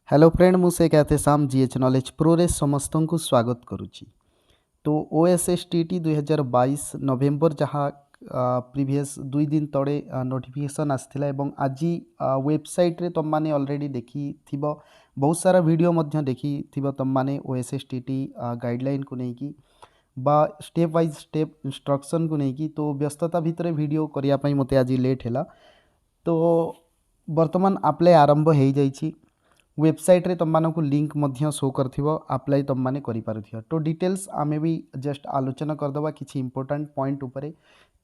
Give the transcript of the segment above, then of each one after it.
Hello friend मुझे कहते साम जीएच नॉलेज प्रो रे समस्त को स्वागत करुच्ची। तो ओएसएसटीटी 2022 नवेम्बर जहाँ प्रीवियस 2 दिन तले नोटिफिकेशन आसाला और आज वेबसाइट रे तुम मैंने ऑलरेडी देखी बहुत सारा वीडियो मध्य देखी तुम मैंने ओएसएसटीटी गाइडलाइन को लेकिन बा स्टेप वाइज स्टेप इंस्ट्रक्शन को लेकिन तो व्यस्तता भितर वीडियो करने मत आज लेट है। तो बर्तमान अप्लाई आरंभ हो जाइए। वेबसाइट रे तुमको लिंक मध्य शो कर अप्लाई तुम मैंने कर। तो डिटेल्स आमे भी जस्ट आलोचना करदे किसी इंपोर्टेंट पॉइंट उपरे।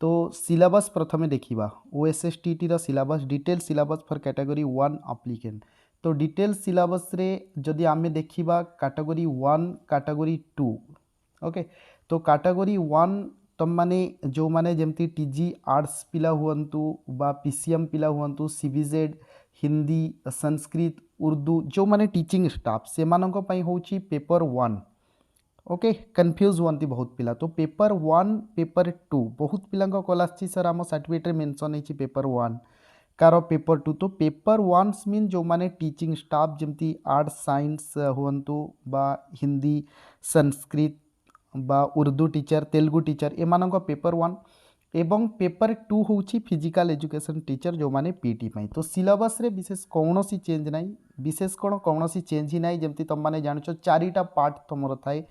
तो सिलेबस प्रथमे देखा ओएसएसटीटी रो syllabus detail syllabus for category 1 applicant. तो डिटेल सिलेबस रे जदि आमे देखा कैटेगरी 1 कैटेगरी 2 ओके। तो कैटेगरी 1 तुम मैंने जो मैंने जमती टीजी आर्ट्स पिला हुअंतु बा पीसीएम पिला हुअंतु सीबीजेड हिंदी संस्कृत उर्दू जो मैंने टीचिंग स्टाफ से होची पेपर 1 ओके। कन्फ्यूज हुआ बहुत पिला। तो पेपर 1 पेपर 2 बहुत पिला कल आसी सर आम सर्टिफिकेट मेंशन है पेपर 1 कार पेपर 2। तो पेपर 1 मीन जो मैंने टीचिंग स्टाफ जमती आर्ट्स साइंस हुअंतु बा हिंदी संस्कृत बा उर्दू टीचर तेलुगु टीचर एमान पेपर 1 एवं पेपर 2 हूँ फिजिकल एजुकेशन टीचर जो माने पीटी पाई। तो सिलेबस रे विशेष कौन सी चेंज ना विशेष कौन सी चेंज ही ना जमती तुम मैंने जान 4टा पार्ट तुम थाए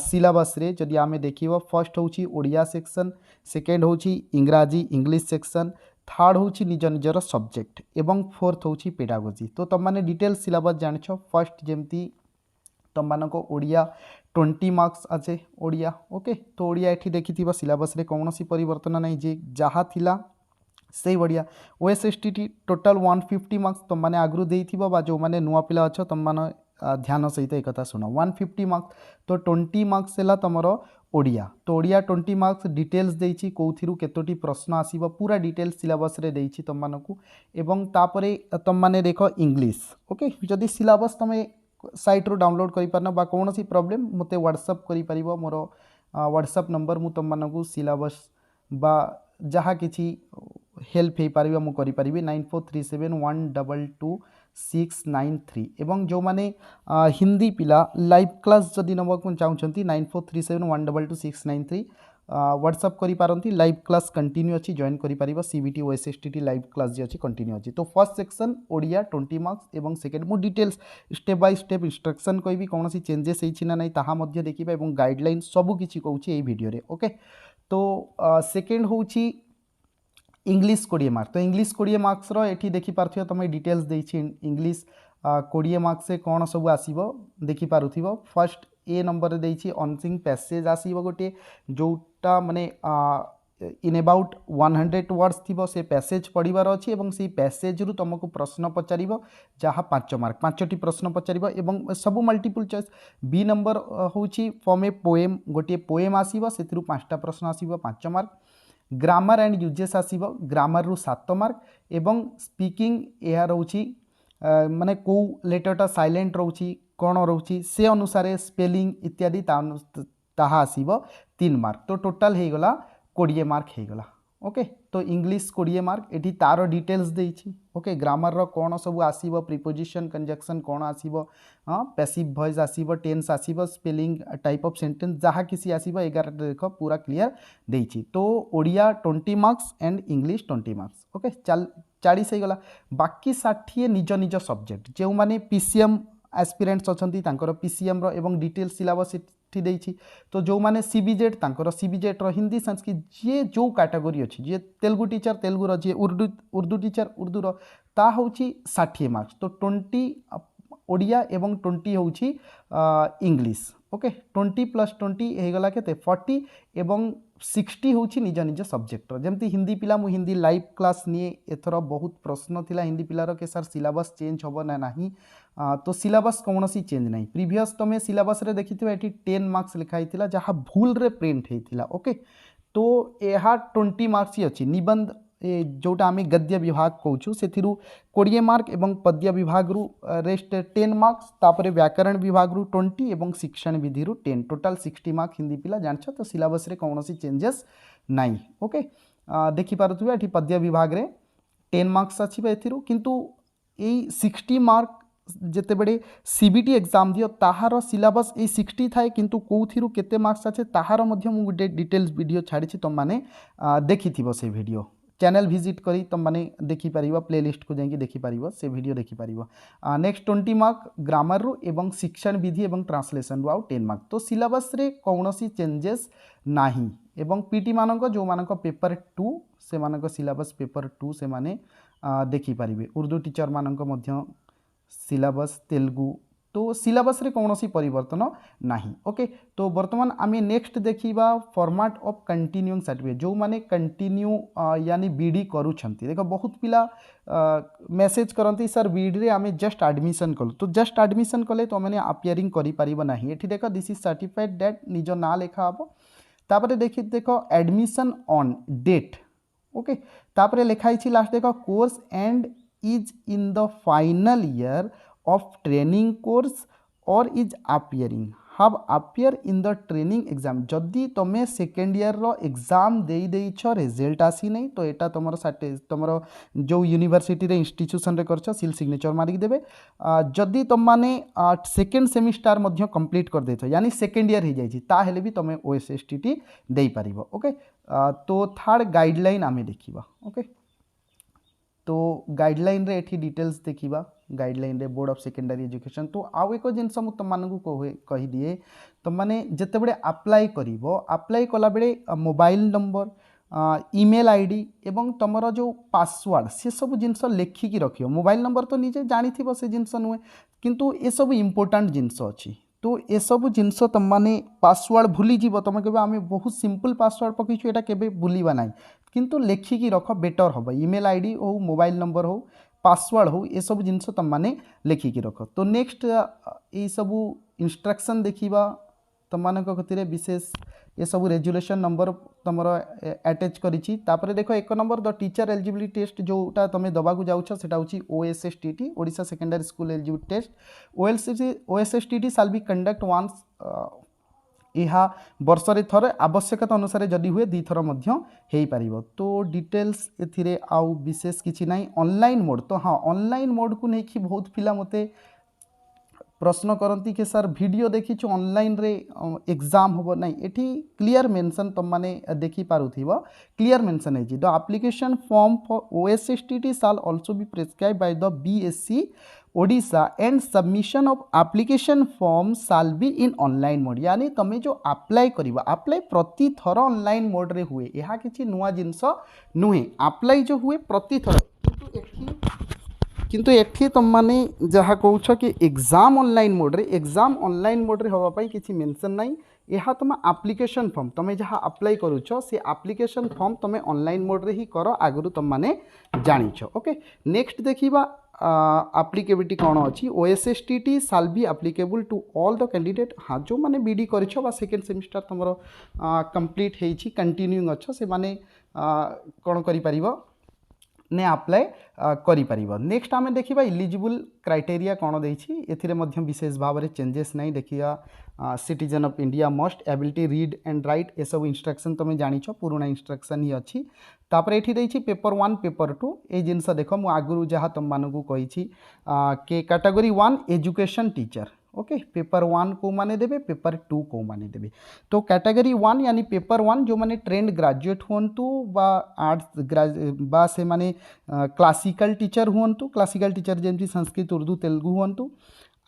सिलेबस रे। जदि आमे देखिबो फर्स्ट होची ओडिया सेक्शन सेकेंड होची इंग्राजी इंग्लिश सेक्शन थर्ड होची निज निजर सब्जेक्ट एवं फोर्थ होची पेडागोजी। तो तुम मैंने डिटेल सिलेबस जान फर्स्ट जमती तुम मानक ओडिया 20 मार्क्स आछे ओडिया ओके। तो ओडिया ये देखी सिलेबस रे कौन सी परिवर्तन नहीं जे जहाँ थिला से बढ़िया। ओएसएसटीटी टोटाल 150 मार्क्स तुम मैंने आगु दे जो मैंने नुआ पिला अच्छ तुम मैंने ध्यान सहित एक कथा शुण 150 मार्क्स। तो 20 मार्क्स है तुमर ओडिया। तो ओडिया 20 मार्क्स डिटेल्स देछि कौथिरु केतोटी प्रश्न आसीबो पूरा डिटेल्स सिलेबस रे देछि तुम मानकु। एवं तापरे तुम मैंने देख इंग्लिश ओके। जदि सिलेबस तुम साइट रू डाउनलोड कर पारना बा कौन सी प्रॉब्लम मते व्हाट्सएप करि परिबो मोर व्हाट्सएप नंबर मु तुम मानकु सिलेबस बा जहाँ किसी हेल्प हो पार मुझे करी 9437122693 एवं जो माने हिंदी पिला लाइव क्लास जदि नवाक चाहते 9437122693 व्हाट्सएप करी पारंती। लाइव क्लास कंटिन्यू अच्छी जॉइन करी सीबीटी ओएसएसटीटी लाइव क्लास जी अच्छी कंटिन्यू अच्छी। तो फर्स्ट सेक्शन ओडिया 20 मार्क्स एवं सेकेंड मु details step by step instruction कहि कौन सी चेंजेस होती ना नहीं ताहा मध्य देखिबा एवं गाइडलाइन सबू किछि कहूँ ये वीडियो रे ओके। तो सेकेंड होची इंग्लिश 20 मार्क। तो इंग्लिश 20 मार्क्स ये देखिपार तुम डिटेल्स देछि इंग्लिश 20 मार्क्स से कौन सब आसो देखिपार। फर्स्ट ए नंबर देछि अनसिंग पैसेज आसो गोटे जोटा माने इन अबाउट 100 वर्ड्स थी से पैसेज पढ़ार अच्छी और से पैसेज रु तुमको प्रश्न पचार जहाँ 5 मार्क 5टी प्रश्न पचार सब मल्टीपल चॉइस। बी नंबर हूँ फ्रॉम ए पोएम गोटे पोएम आसो से 5टा प्रश्न आसो 5 मार्क। ग्रामर एंड यूजेस आसो ग्रामर रु 7 मार्क एवं स्पीकिंग यह रोची माने को लेटरटा साइलेंट रोची कौन रोची से अनुसार स्पेलिंग इत्यादि ताहा आसो 3 मार्क। तो टोटाल हो गला 20 मार्क हो गला ओके। तो इंग्लिश 20 मार्क ये तार डिटेल्स देछि ओके। ग्रामर रो कौन सब आसो प्रीपोजिशन कंजक्शन कौन आसो पैसिव वॉइस आसो टेंस आसो स्पेलिंग टाइप ऑफ सेंटेंस जहाँ किसी आसो 11 देख पूरा क्लियर देछि। तो Odia 20 marks and English 20 marks okay. 40 गला। बाकी 60 निज निज सब्जेक्ट जो माने पीसीएम एस्पिरेंट्स अच्छी पीसीएम एवं डिटेल सिलेबस देछि। तो जो माने सीबीजेड सीबीजेड हिंदी संस्कृत जी जो कैटेगरी अच्छी जी तेलुगु टीचर तेलुगुर जी उर्दू टीचर उर्दूर ता हूँ 60 मार्क्स। तो 20 ओडिया एवं 20 हूँ इंग्लिश ओके। 20 + 20 होगला के 40 एवं 60 हूँ निज निज सब्जेक्ट जमती हिंदी पिला मु हिंदी लाइव क्लास निए एथर बहुत प्रश्न थिला हिंदी पिलार के सर सिलेबस चेंज हम ना नहीं। तो सिलेबस कौन सी चेंज नहीं प्रीवियस तुम सिलेबस रे देखी ये 10 मार्क्स लिखाई जहाँ भूल रे प्रिंट होता ओके। तो यह 20 मार्क्स ही अच्छी निबंध जोटा आम गद्य विभाग कहूँ से 20 मार्क एवं पद्य विभाग रु रेस्ट 10 मार्क्स तापर व्याकरण विभाग रु 20 एवं शिक्षण विधि रु 10 टोटाल 60 मार्क हिंदी पिला जान। तो सिलेबस रे कौन सी चेंजेस नाई ओके। देखिपे ये पद्य विभाग रे 10 मार्क्स अच्छी किंतु 60 मार्क जिते बड़े सीबीटी एग्जाम दियो ताहार सिलेबस ए 60 थाए किंतु कौथिरु केते मार्क्स आछे ताहार मध्य मु गोटे डिटेल्स वीडियो छाड़ी तुम मैंने देखिथिबो से वीडियो चैनल विजिट करी तुम मैंने देखिपर प्लेलिस्ट को जाकि देखिपर से वीडियो देखिपर नेक्स्ट 20 मार्क ग्रामर रु एवं शिक्षण विधि एवं ट्रांसलेशन रु आउ 10 मार्क तो सिलेबस रे कौनसी चेंजेस नाही एवं पीटी मानक जो मानक पेपर 2 से मानक सिलेबस पेपर 2 से माने देखिपर उर्दू टीचर मानक मध्य सिलेबस तेलुगु तो सिलेबस रे कौनसी परिवर्तन नाही ओके तो वर्तमान आम नेक्स्ट देखिबा फॉर्मेट ऑफ कंटिन्यूइंग सर्टिफिकेट जो माने कंटिन्यू यानी बीडी करूछंती देखो बहुत पिला मेसेज करती सर बीडी रे आम जस्ट एडमिशन कलु तो जस्ट एडमिशन कले तो मैंने अपियरिंग करि परिबो नाही एठी देखो दिस इज सर्टिफाइड दैट निज ना लेखा हबो तापरे देखि देखो एडमिशन ऑन डेट ओके तापरे लिखाई छी लास्ट देखो course and is in the final year of training course or is appearing have appear in the training exam जदि तुम सेकेंड ईयर रो एग्जाम दे देइछ रिजल्ट आसी नहीं तो एटा तुमर तुमर जो यूनिवर्सिटी रे इंस्टीट्यूशन रे करछ सील सिग्नेचर मारिक देबे जदि तुम माने सेकेंड सेमिस्टर मध्य कंप्लीट कर देइछ यानी सेकेंड ईयर हो जाइछि ता हेले भी तुम ओएसएसटीटी देई परिबो ओके तो थर्ड गाइडलाइन आमे देखिबा ओके तो गाइडलाइन रे एठी डिटेल्स देखिबा गाइडलाइन रे बोर्ड ऑफ सेकेंडरी एजुकेशन तो आउ एक जिनस मु तुम मानकु कहि दिए तुम माने जते बडे अप्लाई करिवो अप्लाई कला बेले मोबाइल नंबर ईमेल आईडी एवं तुमर जो पासवर्ड से सब जिनस लेखिकी रखियो मोबाइल नंबर तो निजे जानिथिबो से जिनस नुहे किंतु ए सब इंपोर्टेंट जिनस अछि तो ये सब जिनस तुम माने पासवर्ड भूली जीव तुम के आम बहुत सिंपल पासवर्ड पकईछु एटा केबे भूलिबा नाही किंतु लेखिकी रख बेटर हम ईमेल आईडी हो मोबाइल नंबर हो पासवर्ड हो ये सब जिनस तुम माने लेखिकी रख तो नेक्स्ट ये सब इंस्ट्रक्शन देखिबा तुम मानक कथिरे विशेष ये सब रेजुलेशन नंबर तुमर अटैच करिछि तापरे देखो एक number the teacher eligibility test जोटा तुम दबाकू जाउछ सेटा होछि OSSTT Odisha secondary school eligibility test OSSTT shall be conduct once यह वर्ष रे थरे आवश्यकता अनुसार जदि हुए दी थर मध्य हेई परिबो तो डिटेल्स एथिरे आउ विशेष किछि नाही ऑनलाइन मोड तो हाँ ऑनलाइन मोड को नेकी बहुत पिला मते प्रश्न करती कि सर वीडियो देखी ऑनलाइन रे एग्जाम हम ना एठी क्लियर मेंशन तुम माने देखि पारुथिबो क्लियर मेंशन है the application form for OSSTT shall also be prescribe by the BSC Odisha and submission of application form shall be in online mode यानी तुम जो अप्लाई करिबा अप्लाई प्रति थर ऑनलाइन मोड रे हुए यह किछि नुआ जिंस नुहे अप्लाई जो हुए प्रति थर किंतु एठी तुम माने जहाँ कौछ कि एग्जाम ऑनलाइन मोड रे हवा पाई किछि मेंशन नाही यह तुम एप्लिकेशन फॉर्म तुम जहाँ अप्लाई करूछ से एप्लिकेशन फॉर्म तुम ऑनलाइन मोड रे ही कर आगु तुम माने जानिछ ओके नेक्स्ट देखिबा एप्लिकेबिलिटी कौन अच्छी OSSTT shall be applicable to all the candidate हाँ जो मैंने बीडी करिछ बा सेकेंड सेमिस्टर तुमर कंप्लीट हेछि कंटिन्यूइंग अच्छ से माने कौन करि परिबो ने अप्लाई करि परिबो नेक्स्ट आमे देखिबा इलिजिबल क्राइटेरिया कौन देछि एथिरे मध्य विशेष भाव में चेंजेस नहीं देखिया citizen of India must ability read and write a सब इंस्ट्रक्शन तुम जानिछ पुराना इंस्ट्रक्शन ही अच्छी तापर एठी देछि पेपर 1 पेपर 2 ए जिनस देख मु आगुरु जहाँ तुम मानकु कहिछि के category 1 education teacher okay paper 1 को माने देबे पेपर 2 को माने देबे तो कैटेगरी 1 यानी पेपर 1 जो माने ट्रेंड ग्रेजुएट हुंतु बा आर्ट्स बा से माने क्लासिकल टीचर हुंतु क्लासिकल टीचर जेमती संस्कृत उर्दू तेलुगु हुंतु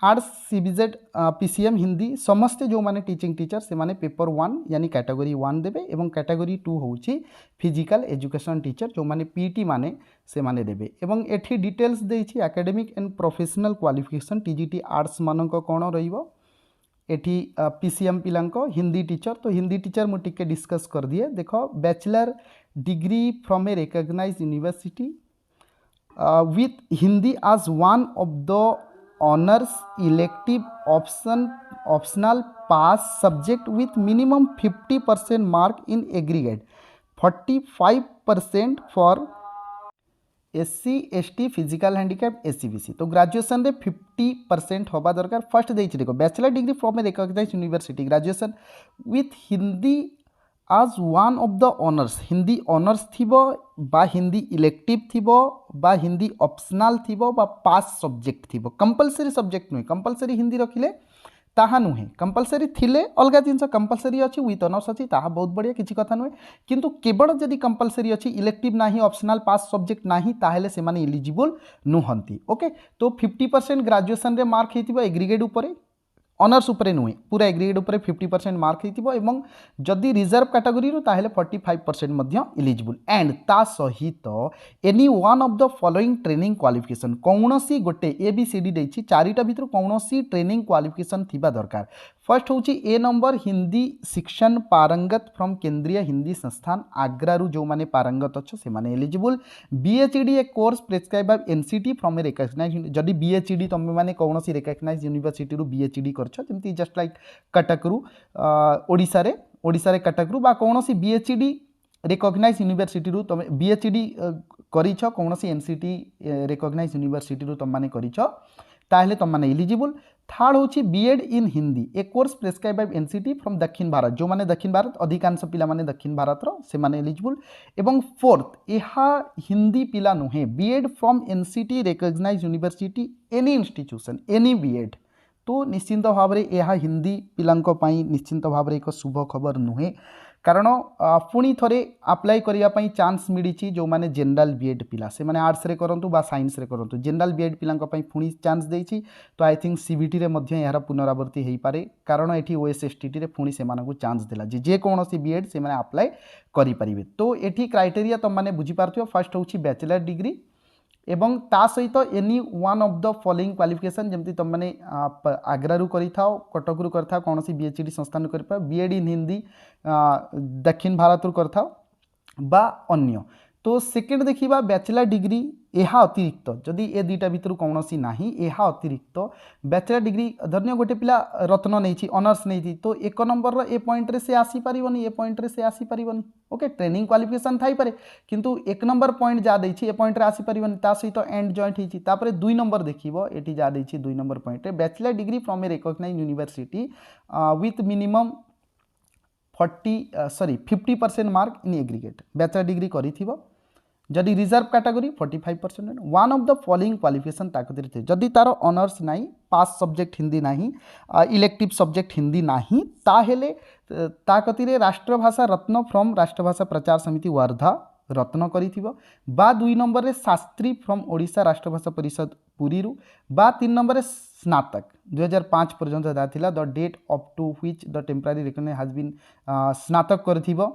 आर्ट्स सीबीजेड पीसीएम हिंदी समस्ते जो माने टीचिंग टीचर से माने पेपर 1 यानी कैटेगरी 1 देबे एवं कैटेगरी 2 होउची फिजिकल एजुकेशन टीचर जो माने पीटी माने से माने देबे एवं एठी डिटेल्स देछि academic and professional qualification TGT arts मानक कोन रहिबो एठी पीसीएम पिलांको हिंदी टीचर तो हिंदी टीचर मु टिके डिस्कस कर दिए देखो bachelor degree from a recognised university with Hindi as one of the honors elective optional pass subject with minimum 50% mark in aggregate 45% for SC ST physical handicap SCBC तो graduation रे 50% होबा दरकार फर्स्ट देछि देखो bachelor degree from a recognised university graduation with Hindi as one of the honours Hindi honours थिबो बा Hindi elective थिबो बा हिंदी ऑप्शनल थिबो बा पास सब्जेक्ट थिबो कंपलसरी सब्जेक्ट नुहे कंपलसरी हिंदी रखिले ताहा नुहे कंपलसरी थिले अलग जिनस कंपलसरी अच्छी विथ ऑनर्स अच्छी ताहा बहुत बढ़िया किसी कथा नुहे किंतु केवल जदि कंपलसरी अच्छी इलेक्टिव नाही ऑप्शनल पास सब्जेक्ट नाही ताहेले से माने एलिजिबल नुहंती ओके तो 50% ग्रेजुएशन रे मार्क हेतिबो एग्रीगेट उपरे ऑनर्स उपरे नुहे पूरा एग्रीगेट उपरे 50% मार्क हेतिबो एवं जदि रिजर्व कैटेगरी रु ताहेले 45% मध्य एलिजिबल एंड ता सहित any one of the following training qualification कौनसी गोटे ए बी सी डी देछि चारिटा भितर कौनसी ट्रेनिंग क्वालिफिकेशन थिबा दरकार फर्स्ट हूँ ए नंबर हिंदी शिक्षण पारंगत फ्रॉम केंद्रीय हिंदी संस्थान आग्रा रु जो माने पारंगत अच्छ से माने एलिजिबल बीएचईडी a course prescribe by NCT from a recognise जदि बीएचईडी तुम माने कौनसी रिकग्नाइज यूनिवर्सिटी रु बीएचईडी करछ जेमति जस्ट लाइक कटक रु ओडिसा रे कटक रु बा कौनसी बीएचईडी रिकग्नाइज यूनिवर्सिटी रु तुम बीएचईडी करिछ कौनसी एनसीटी रिकग्नाइज यूनिवर्सिटी रु तुम माने करिछ ताहले तुम माने एलिजिबल थर्ड हूँ BEd in Hindi a course prescribe by NCT from Dakshin Bharat जो माने दक्षिण भारत अधिकांश पिला माने दक्षिण भारत से माने एलिजिबल एवं फोर्थ यहा हिंदी पिला नुहे BEd from NCTE recognised university any institution any BEd तो निश्चिंत भाव में यह हिंदी पिलांको पाई निश्चिंत भाव में एक शुभ खबर नुहे कारण पुणी थोड़े अप्लाई करने चांस मिली जो माने जनरल बीएड पिला से माने आर्ट्स रे करंतु बा साइंस रे करंतु जनरल बीएड पिलांको पाई पुणी चांस देछि तो आई थिंक सीबीटी रे मध्य यार पुनरावृत्ति हो पारे कारण एठी ओएसएसटीटी रे पुणी से मानकु चांस देला जे कौन सी बीएड से माने अप्लाई करि परिबे तो एठी क्राइटेरिया तुम माने बुझी पारथियो फर्स्ट होछि बैचलर डिग्री एवं ता सहित any one of the following qualification जमती तुम मैंने आग्रा रु करिथाओ कटक रु करथाओ कौन सी बीएचईडी संस्थान कर बीएड इन हिंदी दक्षिण भारत रु करथाओ बा अन्य तो सेकेंड देखा बैचलर डिग्री यह अतिरिक्त जदि ए दुईटा भितर कौन सी ना यह अतिरिक्त बैचलर डिग्री धन्य गोटे पिला रत्न नहीं ऑनर्स नहीं तो एक नंबर ए पॉइंट रे से आसीपारनी ए पॉइंट रे से आसीपारनी ओके ट्रेनिंग क्वालिफिकेशन थाई पारे किंतु एक नंबर पॉइंट जा देछि ए पॉइंट रे आसीपारनी ता सहित एंड जॉइंट होइछि तापरे दुई नंबर देखिबो एटी जा देछि दुई नंबर पॉइंट रे bachelor degree from a recognised university with minimum 50% mark in aggregate bachelor degree करिथिबो जदि reserve category 45% one of the following qualification ताकतिर थे जदि तार ऑनर्स नहीं पास सब्जेक्ट हिंदी नहीं इलेक्टिव सब्जेक्ट हिंदी नहीं ताहेले ताकतिर राष्ट्रभाषा रत्न फ्रॉम राष्ट्रभाषा प्रचार समिति वर्धा रत्न करिथिबो बा दुई नंबर रे शास्त्री फ्रॉम ओडिशा राष्ट्रभाषा परिषद पुरी रु बा तीन नंबर रे स्नातक 2005 पर्यंत दाथिला the date up to which the temporary recognise has been स्नातक करथिबो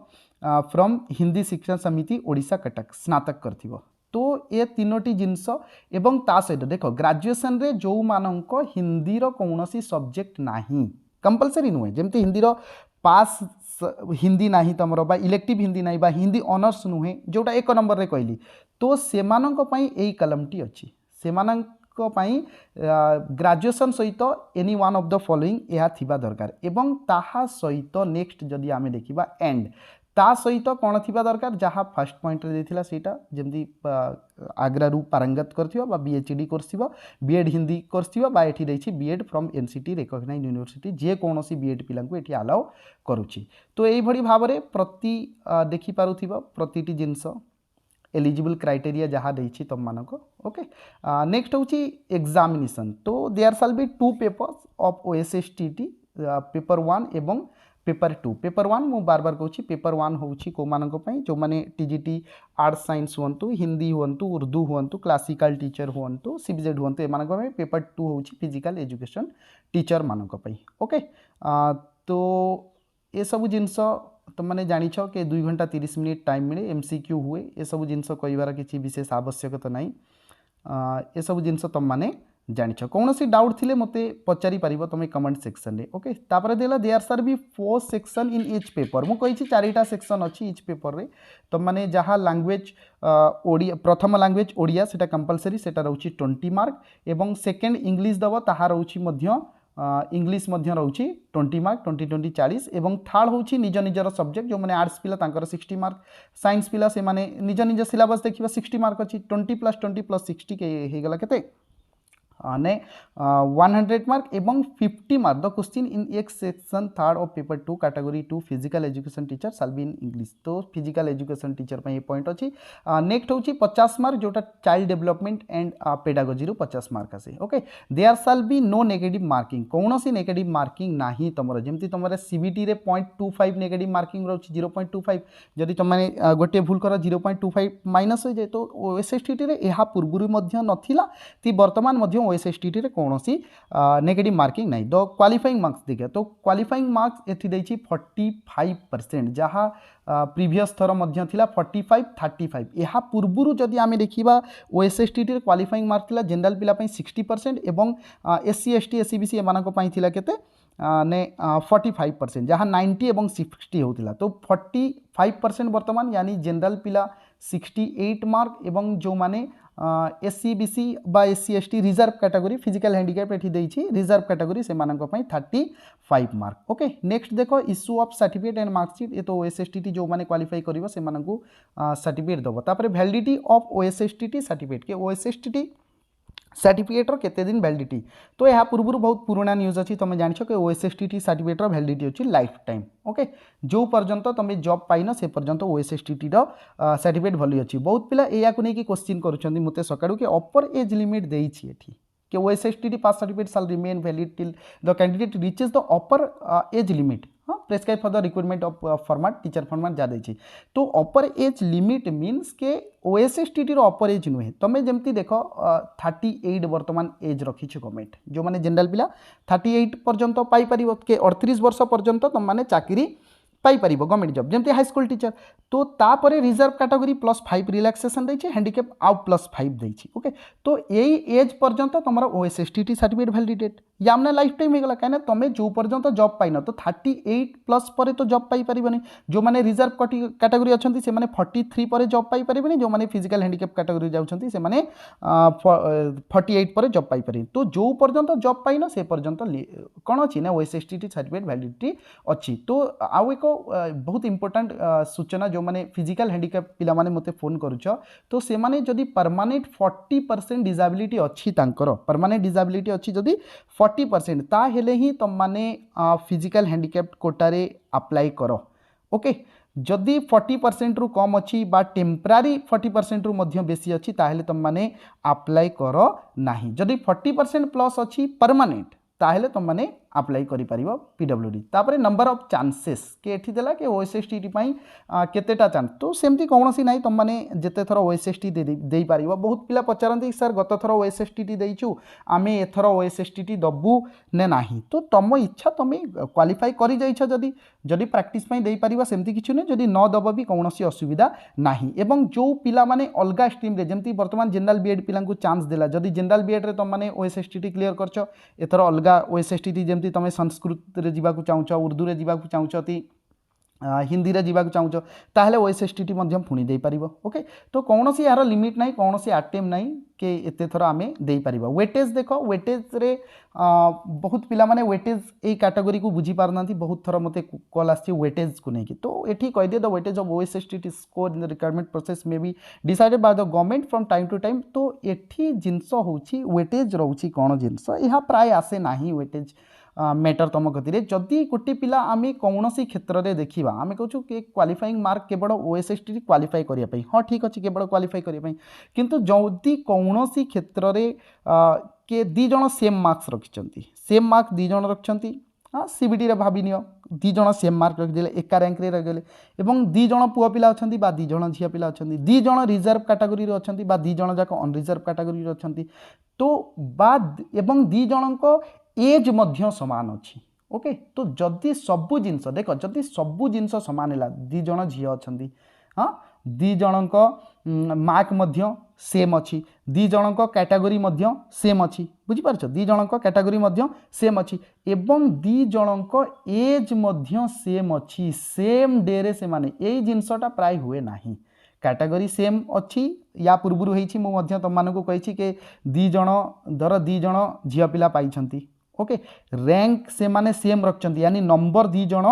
फ्रॉम हिंदी शिक्षण समिति ओडिशा कटक स्नातक करथिबो तो ये तीनोटी जिनस एवं ता सहित देखो ग्रेजुएशन रे जो मानक हिंदी रो कौनसी सब्जेक्ट नाही कंपलसरी नुहे जेमती हिंदी रो पास हिंदी नाही तमरो बा इलेक्टिव हिंदी नाही बा हिंदी ऑनर्स नुहे जोटा एक नंबर रे कहली तो सेमानक पई एई कलमटी अछि सेमानक पई ग्रेजुएशन सहित any one of the following यह थिबा दरकार एवं ताहा सहित नेक्स्ट जदि आमे देखिबा एंड ता सहित कौन थिबा दरकार जहाँ फर्स्ट पॉइंट रे देथिला सेटा जेमती आग्रा रु पारंगत करथिबा बा बीएचडी करथिबा बीएड हिंदी करथिबा बा एठी देछि BEd from NCT recognised university जे कोनोसी बीएड पिलांकु एठी अलाउ करूछि तो एई भडी भाबरे प्रति देखि पारुथिबा प्रतिटी जिंस एलिजिबल क्राइटेरिया जहाँ देछि तम मानको ओके नेक्स्ट होछि एग्जामिनेशन तो there shall be two papers of OSSTT paper 1 एवं पेपर 2 पेपर 1 मु बार बार कहूँ पेपर 1 होउछि को मानक पई जो माने टीजीटी आर्ट्स साइंस हुंतु हिंदी हुंतु उर्दू हुंतु क्लासिकल टीचर हुंतु सीबीजेड हुंतु ए मानक पई पेपर 2 होउछि फिजिकल एजुकेशन टीचर मानक पई ओके तो ये सब जिनस तुम मैंने जानी कि 2 घंटा 30 मिनिट टाइम मिले एमसीक्यू हुए ये सब जिनस कहबार किसी विशेष आवश्यकता नहीं ये सब जिनस तुम मैंने जानिछ कौन सी डाउट थिले मते पचारि पारिबो तुम कमेंट सेक्शन रे ओके तापर देला देयर सर भी 4 सेक्शन इन ईच पेपर मु कहिछि चारिटा सेक्शन अछि ईच पेपर रे तुम माने जहा लैंग्वेज ओडिया प्रथम लैंग्वेज ओडिया सेटा कंपलसरी सेटा रहउछि 20 मार्क एवं सेकंड इंग्लिश दबो ताहा रहउछि मध्य इंग्लिश मध्य रहउछि 20 मार्क 20 40 एवं थर्ड होछि निज निजर सब्जेक्ट जो माने आर्ट्स पिला तांकर 60 मार्क साइंस पिला से माने निज निज सिलेबस देखिबा 60 मार्क अछि 20 + 20 + 60 के हे गला केते ने 100 मार्क एवं 50 mark the question in each section third of paper 2 category 2 physical education teacher shall be in English. तो फिजिकल एजुकेशन टीचर ये पॉइंट अच्छी। नेक्स्ट हूँ 50 मार्क जोटा child development and pedagogy 50 mark आसे। Okay there shall be no negative marking कौन सी negative marking नाही तुम जमी तुम सीबीटी रे 0.25 नेगेटिव मार्किंग रोचे 0.25 जदि तुम गोटे भूल कर 0.25 माइनस हो जाए तो ओएसएसटीटी रे यह पूर्व नाला ती बर्तमान ओएसएसटीटी रे कौन सी नेगेटिव मार्किंग नहीं। द क्वालिफाइंग मार्क्स देखिए तो क्वालिफाइंग मार्क्स एथि देछि 45% जहाँ प्रीवियस थर मध्य थिला 45 35 यह पूर्व जदि आम देखा ओएसएसटीटी क्वालिफाइंग मार्क थिला जनरल पिला 60% एवं एससी एसटी एससीबीसी एमानक थिला केते ने 45% जहाँ 90 एवं 60 होता तो 45% बर्तमान यानी जनरल पिला 68 मार्क एवं जो माने एससी बीसी बा SC ST reserve category physical handicap एठी देछि रिजर्व कैटेगरी से मानक पई 35 मार्क। ओके नेक्स्ट देखो issue of certificate and marksheet ये तो ओएसएसटीटी जो माने क्वालिफाई करिवो से मानकू सर्टिफिकेट दबो। तापर वैलिडिटी ऑफ ओएसएसटीटी सर्टिफिकेट के ओएसएसटीटी सर्टिफिकेटर केते दिन वैलिडिटी तो यह पूर्व बहुत पुराना न्यूज अच्छी तुम जान कि ओएसएसटीटी सर्टिफिकेटर वैलिडिटी अच्छी लाइफ टाइम। ओके जो पर्यंत तुम जॉब पाइन से पर्यंत ओएसएसटीटी सर्टिफिकेट भली अच्छी। बहुत पिला या नहीं क्वेश्चन करुँच मत सकाळू कि अपर एज लिमिट देछि एठी कि OSSTT pass certificate shall remain valid till the candidate reaches the upper age limit prescribe for the requirement of format teacher format जा देछि। तो अपर एज लिमिट मीन्स के ओएसएसटीटी रो अपर एज नुहे तुम जमती देख 38 वर्तमान एज रखी गवर्नमेंट जो माने जनरल पिला 38 पर्यंत पाई परिबो के 38 वर्ष पर्यंत तुम माने चाकरी पाई परिबो गवर्नमेंट जॉब जमती हाई स्कूल टीचर। तो तापरे रिजर्व कैटेगरी +5 रिलैक्सेशन देछि हैंडिकैप आउ +5 देछि। ओके तो यही एज पर्यंत तुम ओएसएसटीटी सर्टिफिकेट वैलिडेट या हमने लाइफ टाइम हो गला कहीं तुम जो पर्यंत जॉब पाइन तो 38+ पर तो जॉब पाई परिबनी जो माने रिजर्व कैटेगरी अच्छी से माने 43 पर जॉब पाई परिबनी जो माने फिजिकल हैंडिकैप कैटेगरी जाउछंती से माने 48 पर जॉब पाई परिबनी। तो जो पर्यंत जॉब पाइन से पर्यंत कौन अच्छी ना ओएसएसटीटी सर्टिफिकेट वैलिडिटी अच्छी। तो आउ एक बहुत इंपोर्टेंट सूचना जो माने फिजिकल हैंडिकैप पिला माने मते फोन करूछ तो से माने जदि परमानेंट 40% डिसेबिलिटी अच्छी तांकर परमानेंट डिसेबिलिटी अच्छी जदि 40% ता हेले ही तुम माने फिजिकल हैंडिकैप कोटारे अप्लाई करो। ओके जदि 40% रु कम अच्छी बा टेम्परारी 40% रु मध्य बेसी अच्छी ताहेले तुम माने अप्लाई करो नाही। जदि 40% प्लस अच्छी परमानेंट ताहेले तुम माने अप्लाई करि परिबो पीडब्ल्यूडी। तापरे नंबर ऑफ चांसेस के एठी देला के ओएसएसटीटी पई केतेटा चांस तो सेमती कोनोसी नाही तुम माने जेते थरो ओएसएसटी देई परिबो। बहुत पिला पचारंती सर गत थरो ओएसएसटीटी देइछु आमे एथरो ओएसएसटीटी दबु ने नाही तो तुम इच्छा तुम क्वालिफाई करि जाइछ जदि जदि प्रैक्टिस पई देई परिबो सेमती किछु ने जदि न दब भी कोनोसी असुविधा नाही। एवं जो पिला माने अलगा स्ट्रीम रे जेमती वर्तमान जनरल बीएड पिला को चांस देला जदि जनरल बीएड रे तुम माने ओएसएसटीटी क्लियर करछ एथरो अलगा ओएसएसटीटी जेमती तुम संस्कृत रे जीवा चाहूच उर्दू रे जीवा चाहूच हिंदी रे जीवा चाहूच ताहले ओएसएसटीटी मध्यम पुणी दे पारिबो। ओके तो कौन सी यार लिमिट नहीं कौन सी आटेम नहीं कि एते थर आमे दे पारिबो। वेटेज देखो वेटेज रे बहुत पिला माने वेटेज ए कैटेगरी को बुझी पार नांती बहुत थर मते कॉल आसी वेटेज को नहीं तो एठी कह दिए the weightage of OSSTT score in the requirement process may be decided by the government from time to time. तो एठी जिंस होउची वेटेज रहउची कोन जिंस यह प्राय आसे नाही वेटेज मैटर तुम गति जदि गोटे पिला आम कौन सी क्षेत्र में देखा आम कहूँ कि क्वालिफाइंग मार्क केवल ओएसएसटी क्वालिफाई करने हाँ ठीक अच्छे केवल क्वालिफाई करने किंतु जदि कौन सी क्षेत्र में के दी जन same marks रखिंट same mark the जन रखिंट हाँ सीबीटी रे भाभी नियो दी जन सेम मार्क रखिदे एका रैंक रे रखिदे एवं दी जन पुआ पिला अछंती बा दी जन झिया पिला अछंती दी जन रिजर्व कैटेगरी रे अछंती बा दी जन जाक अनरिजर्व कैटेगरी रे अछंती तो बाद एवं दी जनक एज मध्य समान अच्छी। ओके तो जदि सबू जिनस देख जदि सबू जिनस सामान है दी जन झी अच्छा हाँ दी जनक मार्क मध्य सेम अच्छी दी जनक कैटेगरी मध्य सेम अच्छी बुझीपार दी जनक कैटेगरी मध्य सेम अच्छी एवं दी जनक एज मध्य सेम अच्छी सेम डे रे से माने यही जिनसटा प्राय हुए नाही कैटेगरी सेम अच्छी या पूर्व होती मुझे तुम मानक कही कि दी जन धर दी जन झील पिला पाई ओके रैंक से माने सेम रखिंट यानी नंबर दी जन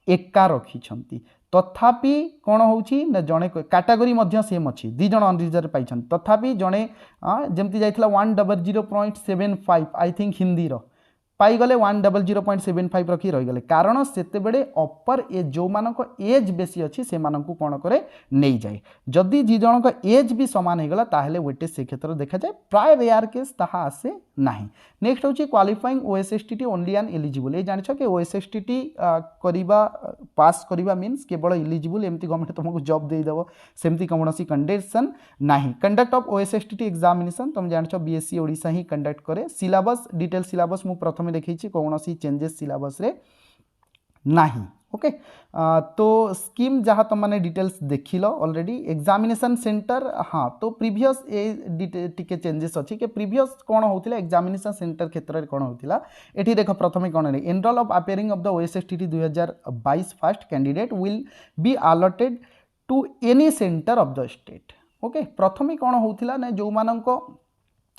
एका रखिंट तथापि कौन होउछि ना जड़े कैटेगरी मध्य सेम अच्छी दी जन अनरिजर्व पाई तथापि जड़े जमती जाइथिला 100.75 आई थिंक हिंदी रो पाईगले 100.75 रखी रहीगले कारण सेतेबेले अपर एज जो मानक एज बेसी अच्छी से मानक कौन करे नहीं जाए जदि जी जनक एज भी समान होगला ताहेले वेटेज से क्षेत्र देखा जाए प्राय रेयर केस ताहा आसे नाही। नेक्स्ट होची क्वालिफाइंग ओएसएसटीटी ओनली एंड एलिजिबल ये जानिछ कि ओएसएसटीटी करिबा पास करिबा मीन्स केवल एलिजिबल एमती गवर्नमेंट तुमको जॉब दे देबो सेमती कौनसी कंडीशन नाही। कंडक्ट ऑफ ओएसएसटीटी एग्जामिनेशन तुम जानिछ बीएससी ओडिशा ही कंडक्ट करे। सिलेबस डिटेल सिलेबस मु प्रथम देखी कौन चेंजेस सिलेबस रे नाही। ओके तो स्कीम जहाँ तुम मैंने डिटेल्स देखिल ऑलरेडी एग्जामिनेशन सेंटर हाँ तो प्रीवियस टिके चेंजेस अच्छी कि प्रीवियस कौन होता एग्जामिनेशन सेंटर क्षेत्र में कौन होता ये देख प्रथम कौन है enrol of appearing of the OSSTT 2022 first candidate will be allotted to any centre of the state. Okay प्रथम कौन होता ना जो मानक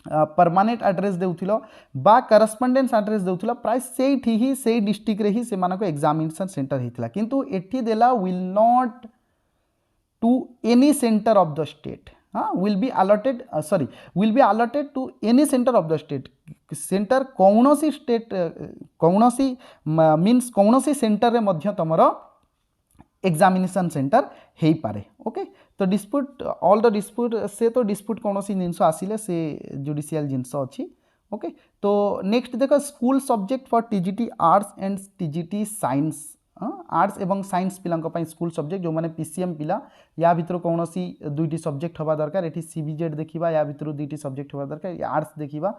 परमानेंट एड्रेस देउथिलो बा करस्पोंडेंस एड्रेस देउथिलो प्राय सेठी ही से डिस्ट्रिक्ट रे ही से मानको एग्जामिनेशन सेंटर हितला किंतु एठी देला will not to any centre of the state हाँ will be allotted to any centre of the state centre कौनसी स्टेट कौनसी मीन्स कौनसी सेंटर रे मध्य तमरो एग्जामिनेशन सेंटर हो पारे। ओके तो डिस्प्यूट ऑल द डिस्प्यूट से तो डिस्प्यूट कौन सी जिनस आसिले से जुडिशियल जिनस अच्छी। ओके तो नेक्स्ट देख school subject for TGT arts and TGT science arts एवं साइंस पिला स्कूल सब्जेक्ट जो मैंने पीसीएम पिला या भितर कौन सी दुईटी सब्जेक्ट हवा दरकार ये सीबीजेड देखा या भितर दुईटी सब्जेक्ट हवा दरकार आर्ट्स देखा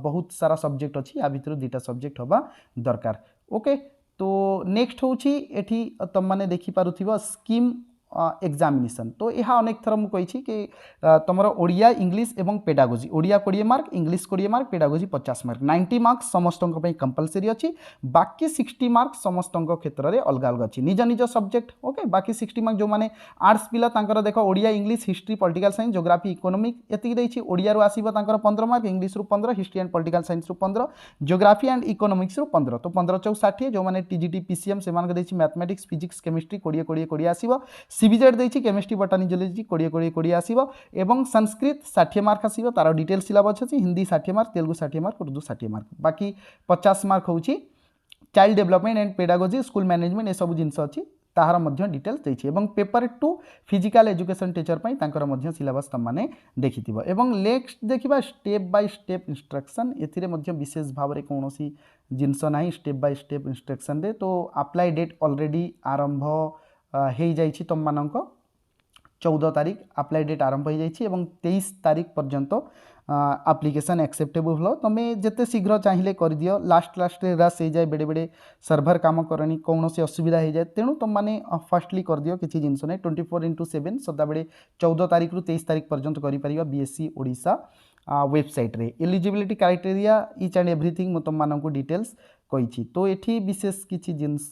बहुत सारा सब्जेक्ट अच्छी या भितर दुईटा सब्जेक्ट हवा दरकार। ओके तो नेक्स्ट होची एठी तुम माने देखि पारुथिबो स्कीम एग्जामिनेशन तो यह अनेक थर मुझे कि तुम ओडिया इंग्लिश एवं pedagogy Odia 20 mark English 20 mark pedagogy 50 mark 90 mark समस्त कंपलसरी अच्छी बाकी 60 मार्क समस्त क्षेत्र में अलग अलग अच्छी निज निज सब्जेक्ट। ओके बाकी 60 मार्क जो मैंने आर्ट्स पिला तांकर देख Odia English history political science geography economic एति देछि ओडिया रु आसीबो तांकर 15 मार्क इंग्लिश रु 15 हिस्ट्री एंड पॉलिटिकल साइंस रु 15 ज्योग्राफी एंड इकोनॉमिक्स रु 15 तो 15 4 60 जो मैंने टीजीटी पीसीएम से मानक देछि मैथमेटिक्स फिजिक्स केमिस्ट्री 20 20 20 आसीबो सीबीजेड देछि केमिस्ट्री बॉटनी जियोलॉजी 20 20 20 आसीबो एवं संस्कृत 60 मार्क आसीबो तार डिटेल सिलेबस अछि Hindi 60 mark Telugu 60 mark Urdu 60 mark बाकी 50 मार्क होछि child development and pedagogy school management ए सब जिनस अछि ताहार मध्य डिटेल्स देछि एवं पेपर 2 फिजिकल एजुकेशन टीचर पई तांकर मध्य सिलेबस तम माने देखिथिबो एवं नेक्स्ट देखिबा स्टेप बाय स्टेप इंस्ट्रक्शन एथिरे मध्य विशेष भाव रे कोनोसी जिनस नाही स्टेप बाय स्टेप इंस्ट्रक्शन दे तो अप्लाई डेट ऑलरेडी आरंभ हो जाइछि तुम मानक 14 तारीख अप्लाई डेट आरंभ हो जाइछि एवं 23 तारीख पर्यंत एप्लिकेशन एक्सेप्टेबल हो तुम्हें जिते शीघ्र चाहिए कर दियो लास्ट रस हो जाए बेड़े बेड़े सर्भर काम करनी कौन से असुविधा हो जाए तेणु तुम मैंने फास्टली कर दियो किसी जिनस नहीं 24/7 सदाबे 14 तारीख रु 23 तारीख पर्यंत कर बीएससी ओडिशा वेबसाइट रे eligibility criteria each and everything तुम मानक डिटेल्स कही तो ये विशेष किसी जिनस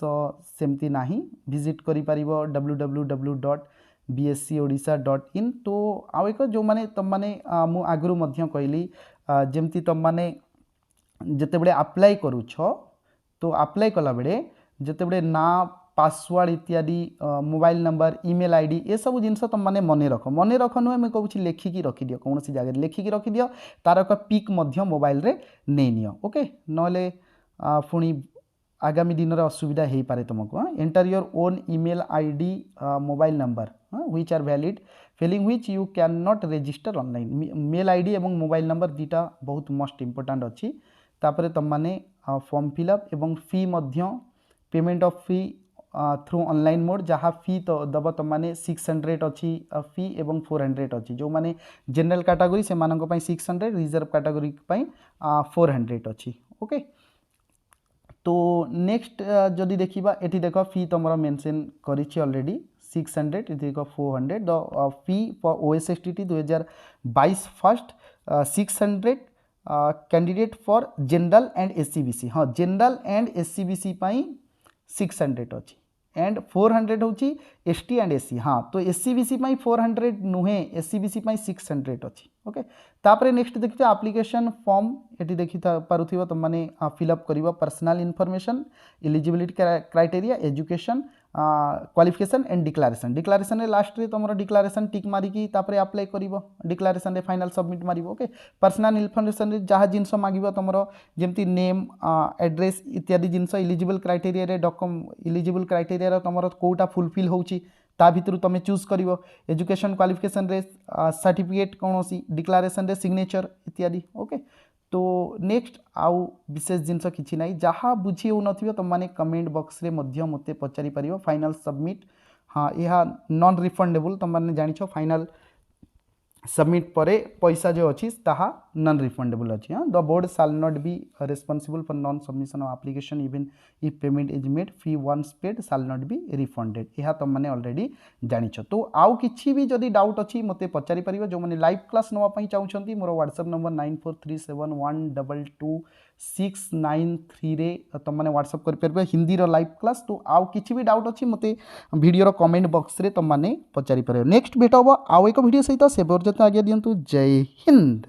सेमती नाही विजिट करि परिबो www.bscodisha.in तो आउ एक जो माने तुम माने मु आगु मध्य कहली जमती तुम माने जितेबले अप्लाई करूछ तो अप्लाई कला बेले जितेबले ना पासवर्ड इत्यादि मोबाइल नंबर ईमेल आईडी ये सब जिनस तुम माने मन रख नुहे मुझे कहूँ लिखिकी रखिदियो कौन सी जगह लिखिकी रखिदियो तार एक पिक मध्य मोबाइल रे नहीं नियो। ओके नले पुणी आगामी दिन में असुविधा हो पारे तुमको enter your own email ID mobile number which are valid filling which you can not register online mail ID एवं मोबाइल नंबर दीटा बहुत मोस्ट इंपोर्टेंट अच्छी तापर तुम माने फॉर्म फिलअप एवं फी मध्य payment of fee through online mode जहाँ फी तो दब तुम माने 600 अच्छी फी एवं 400 अच्छी जो माने जनरल कैटेगरी से मानक पई 600 रिजर्व कैटेगरी पई 400 अच्छी। ओके तो नेक्स्ट जदि देखा ये देख फी तुम मेंशन करिछि ऑलरेडी 600 ये देख 400 the fee for OSSTT 2022 first 600 candidate for general and SCBC हाँ जनरल एंड एससीबीसी पाई 600 अच्छी एंड 400 होची एसटी एंड एससी हाँ तो एससीबीसी पाई 400 नुहे एससीबीसी पाई 600 अच्छी। ओके तापरे नेक्स्ट देखिए एप्लिकेशन फॉर्म ये देखि पारुथिबो तुम माने फिलअप करिवो personal information eligibility criteria education qualification and declaration declaration last रे तुम डिक्लारेशन टिक मारिकी तापर अप्लाई कर डिक्लारेशन रे फाइनल सबमिट मार ओके पर्सनल इनफॉरमेशन जहाँ जिनस मांग तुम जमती नेम एड्रेस इत्यादि जिनस इलिजिबल क्राइटेरिया इलिजिबल क्राइटेरिया तुम कौटा फुलफिल होची ता भितर तुम चूज कर एजुकेशन क्वालिफिकेशन रे सर्टिफिकेट कौन सी डिक्लारेशन रे सिग्नेचर इत्यादि ओके तो नेक्स्ट आउ विशेष जिनस किसी ना जहाँ बुझी हो तुम मैंने कमेंट बॉक्स रे मते पचारि पारिबो फाइनल सबमिट हाँ यह नॉन रिफंडेबल तुम मैंने जानिछ फाइनल सबमिट परे पैसा जो अच्छी ताहा नॉन रिफंडेबल अच्छी हाँ the board shall not be responsible for non submission of application even if payment is made fee once paid shall not be refunded यह तुम मैंने ऑलरेडी जानिछ तो आउ किछि भी जदि डाउट अच्छी मते पचारि परिबो जो माने लाइव क्लास नवा पई चाहुछंती मोर व्हाट्सएप नंबर 9437122693 रे तुम मैंने व्हाट्सएप कर परबे हिंदी रो लाइव क्लास तो आउ किछि भी डाउट अच्छी मते वीडियो रो कमेंट बॉक्स रे तुम मैंने पचारि परिबो नेक्स्ट भेट होबो आउ एक वीडियो सहित से पर्यंत आज्ञा दियंतु जय हिंद।